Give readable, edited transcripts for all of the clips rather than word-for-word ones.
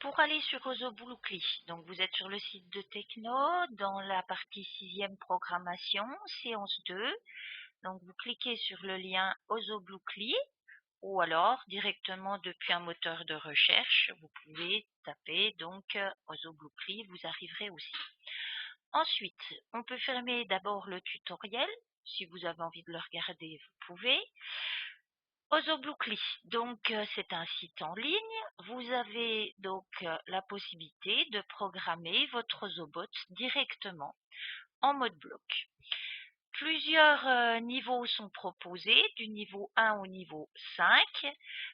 Pour aller sur Osoblookly, donc vous êtes sur le site de Techno, dans la partie 6e programmation, séance 2. Donc vous cliquez sur le lien Osoblookly ou alors directement depuis un moteur de recherche, vous pouvez taper donc Osoblookly, vous arriverez aussi. Ensuite, on peut fermer d'abord le tutoriel. Si vous avez envie de le regarder, vous pouvez. Osoblookly, donc c'est un site en ligne. Vous avez donc la possibilité de programmer votre Osobot directement en mode bloc. Plusieurs niveaux sont proposés, du niveau 1 au niveau 5.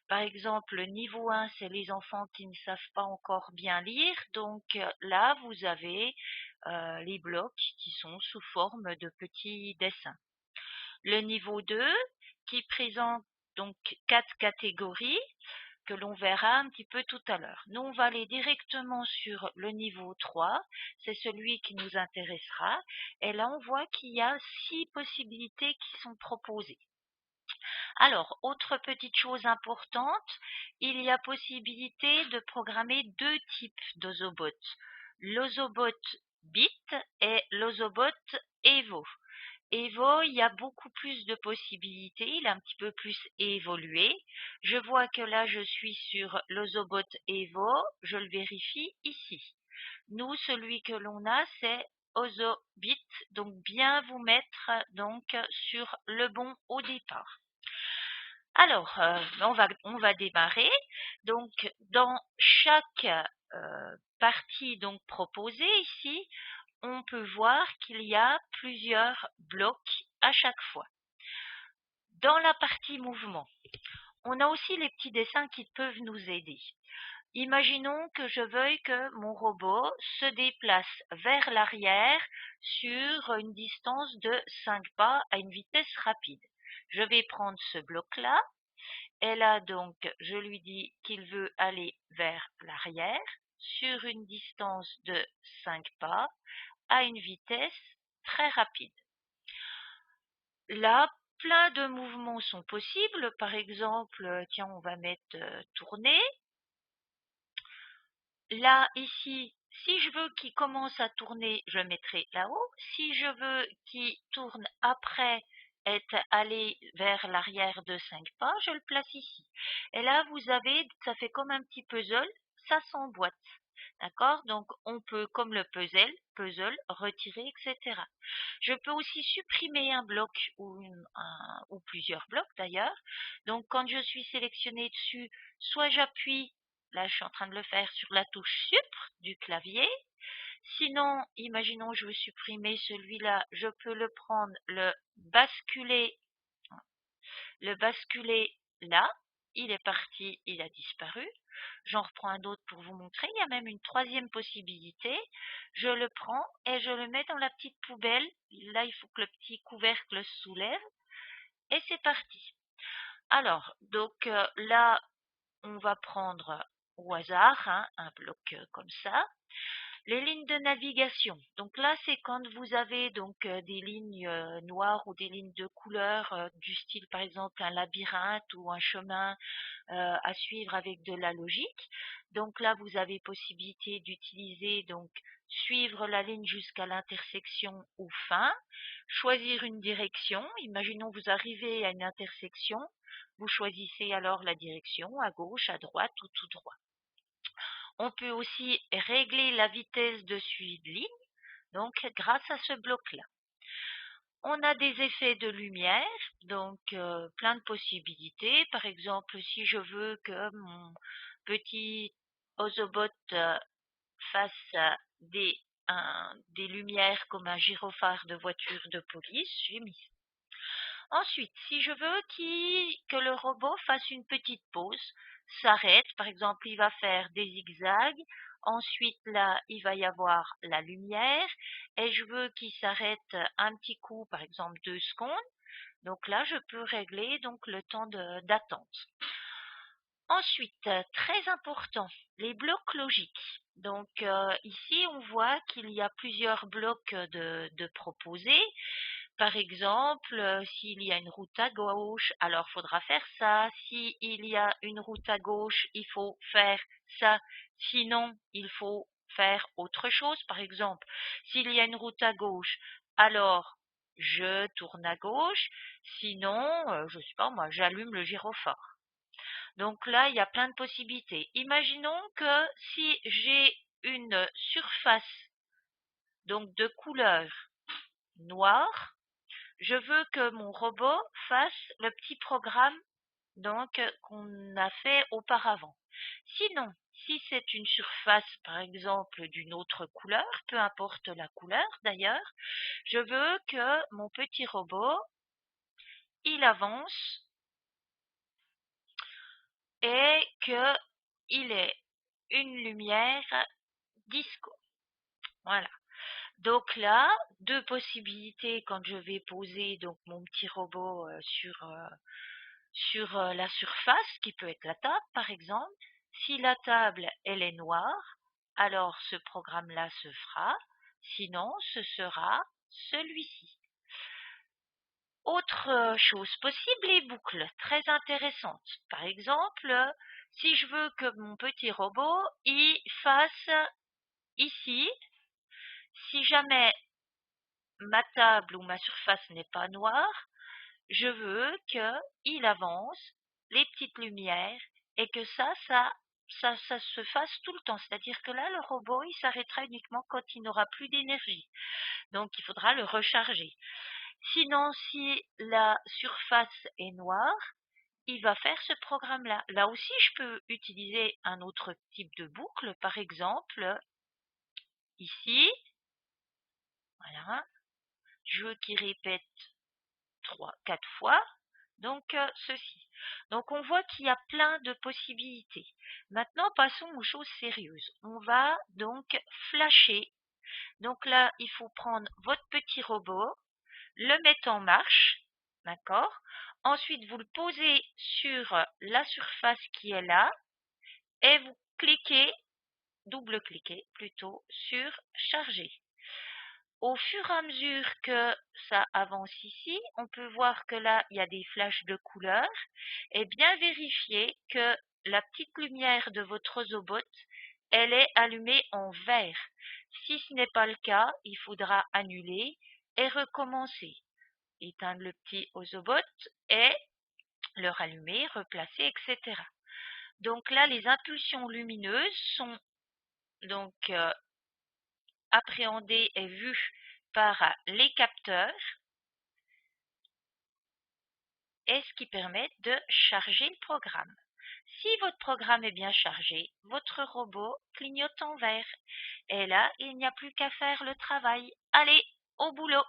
Par exemple, le niveau 1, c'est les enfants qui ne savent pas encore bien lire. Donc là, vous avez les blocs qui sont sous forme de petits dessins. Le niveau 2 qui présente donc 4 catégories que l'on verra un petit peu tout à l'heure. Nous, on va aller directement sur le niveau 3, c'est celui qui nous intéressera. Et là, on voit qu'il y a 6 possibilités qui sont proposées. Alors, autre petite chose importante, il y a possibilité de programmer deux types d'Osobot. L'Osobot Bit et l'Osobot Evo. Evo, il y a beaucoup plus de possibilités, il est un petit peu plus évolué. Je vois que là, je suis sur l'Osobot Evo, je le vérifie ici. Nous, celui que l'on a, c'est Osobit, donc bien vous mettre donc sur le bon au départ. Alors, on va démarrer. Donc, dans chaque partie donc proposée ici, on peut voir qu'il y a plusieurs blocs à chaque fois. Dans la partie mouvement, on a aussi les petits dessins qui peuvent nous aider. Imaginons que je veuille que mon robot se déplace vers l'arrière sur une distance de 5 pas à une vitesse rapide. Je vais prendre ce bloc-là. Et là, donc, je lui dis qu'il veut aller vers l'arrière sur une distance de 5 pas à une vitesse très rapide. Là, plein de mouvements sont possibles. Par exemple, tiens, on va mettre tourner. Là, ici, si je veux qu'il commence à tourner, je mettrai là-haut. Si je veux qu'il tourne après être allé vers l'arrière de 5 pas, je le place ici. Et là, vous avez, ça fait comme un petit puzzle, ça s'emboîte. D'accord? Donc, on peut, comme le puzzle, retirer, etc. Je peux aussi supprimer un bloc ou plusieurs blocs d'ailleurs. Donc, quand je suis sélectionnée dessus, soit j'appuie, là je suis en train de le faire, sur la touche Sup du clavier. Sinon, imaginons je veux supprimer celui-là, je peux le prendre, le basculer là. Il est parti, il a disparu. J'en reprends un autre pour vous montrer. Il y a même une troisième possibilité. Je le prends et je le mets dans la petite poubelle. Là, il faut que le petit couvercle se soulève. Et c'est parti. Alors, donc là, on va prendre au hasard un bloc comme ça. Les lignes de navigation. Donc là, c'est quand vous avez donc des lignes noires ou des lignes de couleur du style, par exemple, un labyrinthe ou un chemin à suivre avec de la logique. Donc là, vous avez possibilité d'utiliser donc suivre la ligne jusqu'à l'intersection ou fin, choisir une direction. Imaginons vous arrivez à une intersection, vous choisissez alors la direction à gauche, à droite ou tout droit. On peut aussi régler la vitesse de suivi de ligne, donc grâce à ce bloc-là. On a des effets de lumière, donc plein de possibilités. Par exemple, si je veux que mon petit Osobot fasse des lumières comme un gyrophare de voiture de police, j'ai mis. Ensuite, si je veux que le robot fasse une petite pause, s'arrête, par exemple, il va faire des zigzags, ensuite là, il va y avoir la lumière, et je veux qu'il s'arrête un petit coup, par exemple 2 secondes, donc là, je peux régler donc le temps d'attente. Ensuite, très important, les blocs logiques. Donc ici, on voit qu'il y a plusieurs blocs de proposés. Par exemple, s'il y a une route à gauche, alors faudra faire ça. S'il y a une route à gauche, il faut faire ça. Sinon, il faut faire autre chose. Par exemple, s'il y a une route à gauche, alors je tourne à gauche. Sinon, je sais pas moi, j'allume le gyrophare. Donc là, il y a plein de possibilités. Imaginons que si j'ai une surface donc de couleur noire, je veux que mon robot fasse le petit programme donc qu'on a fait auparavant. Sinon, si c'est une surface par exemple d'une autre couleur, peu importe la couleur d'ailleurs, je veux que mon petit robot il avance et que il ait une lumière disco. Voilà. Donc là, deux possibilités quand je vais poser donc mon petit robot sur la surface, qui peut être la table par exemple. Si la table elle est noire, alors ce programme-là se fera. Sinon, ce sera celui-ci. Autre chose possible, les boucles, très intéressantes. Par exemple, si je veux que mon petit robot il fasse ici, si jamais ma table ou ma surface n'est pas noire, je veux qu'il avance les petites lumières et que ça se fasse tout le temps. C'est-à-dire que là, le robot, il s'arrêtera uniquement quand il n'aura plus d'énergie. Donc, il faudra le recharger. Sinon, si la surface est noire, il va faire ce programme-là. Là aussi, je peux utiliser un autre type de boucle. Par exemple, ici, voilà, je veux qu'il répète 4 fois. Donc, ceci. Donc, on voit qu'il y a plein de possibilités. Maintenant, passons aux choses sérieuses. On va donc flasher. Donc là, il faut prendre votre petit robot, le mettre en marche, d'accord? Ensuite, vous le posez sur la surface qui est là et vous cliquez, double-cliquez plutôt, sur charger. Au fur et à mesure que ça avance ici, on peut voir que là, il y a des flashs de couleurs et bien vérifier que la petite lumière de votre Ozobot, elle est allumée en vert. Si ce n'est pas le cas, il faudra annuler et recommencer. Éteindre le petit Ozobot et le rallumer, replacer, etc. Donc là, les impulsions lumineuses sont donc appréhendées et vues par les capteurs et ce qui permet de charger le programme. Si votre programme est bien chargé, votre robot clignote en vert. Et là, il n'y a plus qu'à faire le travail. Allez, au boulot!